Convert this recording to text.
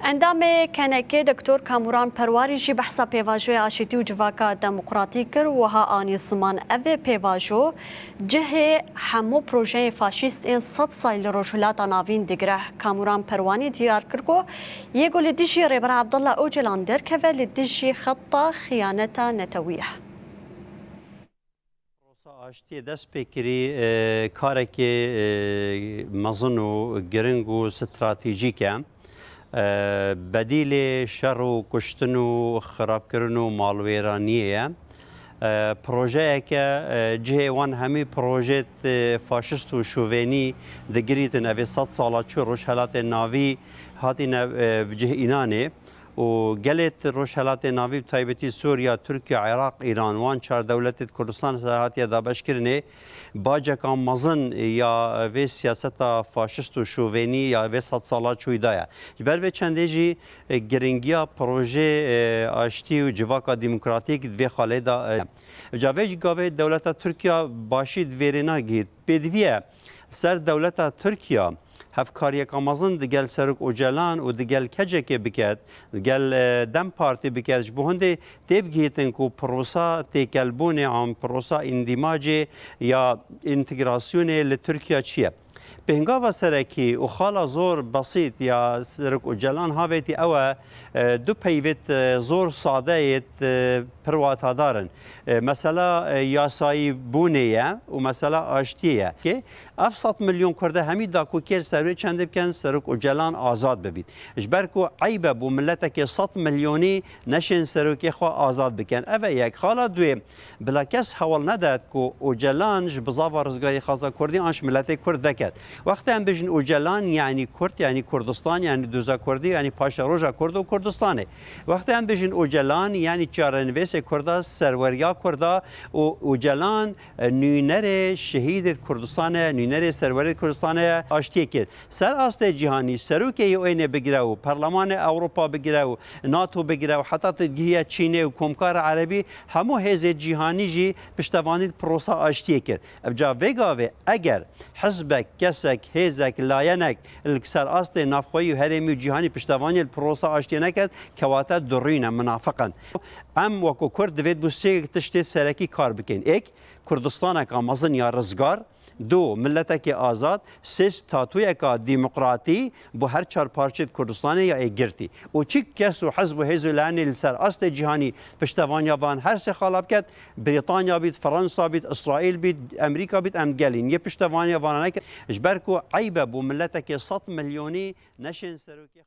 اندام کنکه دکتر کامران پرواری جی بحثا پیواژوی آشتی و جواکا دموکراتی کر و ها آنی سمان اوه پیواژو جه همو پروژه فاشیست این 100 سال روشلاتا ناوین دیگره کامران پروانی دیار کرگو یه گل دیجی ریبر عبدالله اوجلان در که ولی دیجی خطا خیانتا نتویه آشتی دست بکری کارکی مزن و گرنگ و استراتژیکه بدیل شر و کشتن و خراب کردن و مالویرانیه پروژه که جهوان همی پروژه فاشیست و شوونی دگریت نوی 100 ساله چو روشهلات ناوی هاتی جه اینانه و گلت روشهلات ناوی تایبتی سوریا ترکیه عراق ایران وان چهار دولت کردستان سرحاتی دابش کرنه باجکان مزن یا وی سیاست فاشیست و شوونی یا وی 100 ساله چوی دایا بر وی چنده جی گرنگیا پروژه آشتی و جواکا دموکراتیک وی خاله دا جاوی گاوی دولت ترکیه باشید ویرینا گید بدویه سر دولت ترکیه هفکاری کامازن دگل سرک اوجلان و دگل کجک بکد دگل دم پارتی بکدش بهنده دیب گیتن کو پروسا تکلبون عام پروسا اندماج یا انتگراسیون لترکیه چیه بهنگا و سرکی و خالا زور بسیط یا سرک اوجلان هاویتی او دو پیوت زور ساده پروات دارن مثلا یاسایی بونیه و مثلا آشتیه که 700 میلیون کرده همی داکو کر سروی چند بکن سرک اوجلان آزاد ببید اجبر کو عیبه بو ملت که 100 میلیونی نشین سرکی خو آزاد بکن اوه یک خالا دوی بلا کس حوال نداد کو اوجلان بزاوا رزگای خاصا کردی آنش ملت کرد وکد وقتی هم بجن اوجلان یعنی کرد یعنی کردستان یعنی دوزا کردی یعنی پاشا روژا کرد و کردستانه وقتی هم بجن اوجلان یعنی چارنویس کردا سروریا کردا و اوجلان نوینر شهید کردستانه نوینر سرور کردستانه آشتی کرد سر آست جهانی سروکه یو اینه بگیره و پارلمان اروپا بگیره و ناتو بگیره و حتی تگیه چینه و کمکار عربی همو هز جهانی جی پشتوانی پروسا آشتی کرد افجا وگاوه اگر حزبک کسک هزک لاینک سر آست نافخوی و هرمی جهانی پشتوانی پروسا آشتی نکرد کواتا درینه منافقا ام وکو کرد دوید بو سه تشتی سرکی کار بکن ایک کردستان که مزن یا رزگار دو ملت که آزاد سه تاتوی که دموکراتی بو هر چهار پارچه کردستان یا ایگرتی و چی کس و حزب و حزب لعنی سر آست جهانی پشتوان یابان هر سه خالب کرد بریتانیا بید فرانسا بید اسرائیل بید امریکا بید ام گلین یه پشتوان یابان نکرد اجبر کو عیبه بو ملت که 100 میلیونی نشین سروکی